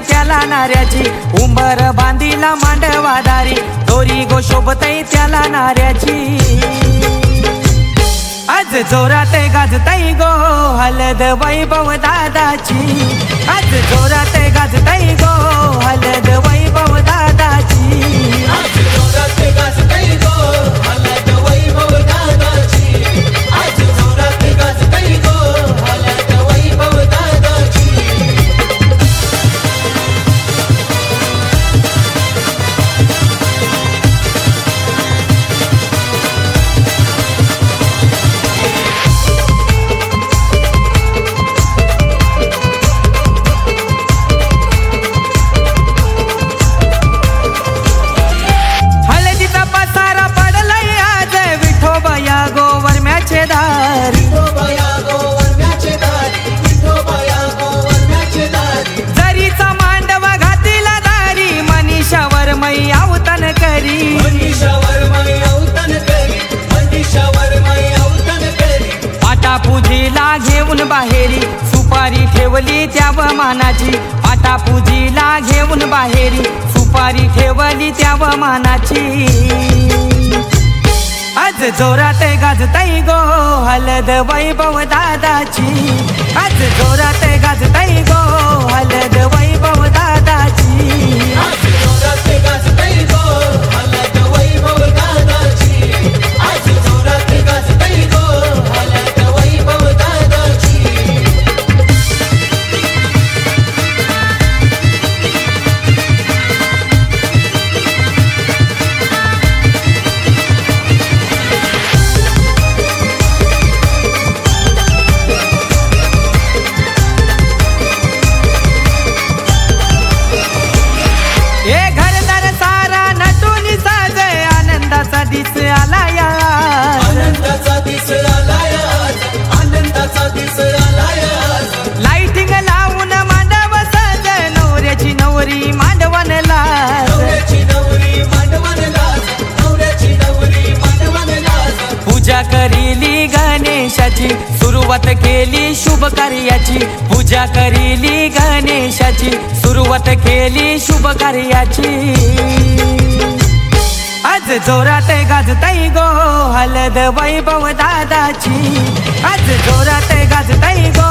त्याला नाऱ्याची उंबर बांधीला मांडवादारी दोरी गो शोभतई त्याला नाऱ्याची आज जोरात गाजतई गो हलद वैभव दादाची आज जोरात गाजतई गो हलद वैभव दादाची आज जोरात गाजतई गो हलद वैभव दादाची आज जोरात गाजतई गो हलद वैभव दादाची जरीचा मांडवा घातीला दारी मनीषावर मै अवतन करी पाटा पूजीला घेऊन बाहेरी सुपारी ठेवली त्या मानाची पाटा पूजीला घेऊन बाहेरी सुपारी ठेवली त्या मानाची आज जोरात गाजतई गो हलद वैभव दादाची आज जोरात गाजतई गो हलद वैभव दादाची आज जोरात गाजतई गो हलद वैभव दादाची आज जोरात गाजतई गो हलद वैभव दादाची दिस आलाया आनंदाचा दिस आलाया आनंदाचा दिस आलाया लाइटिंग लावून मांडव सज नवऱ्याची नवरी मांडवनला नवऱ्याची नवरी मांडवनला नवऱ्याची नवरी मांडवनला पूजा करीली गणेशाची सुरुवात केली शुभ कार्याची पूजा करीली गणेशाची सुरुवात केली शुभ कार्याची आज जोरात गाजतई गो हलद वैभव दादाची आज जोरात गाजतई गो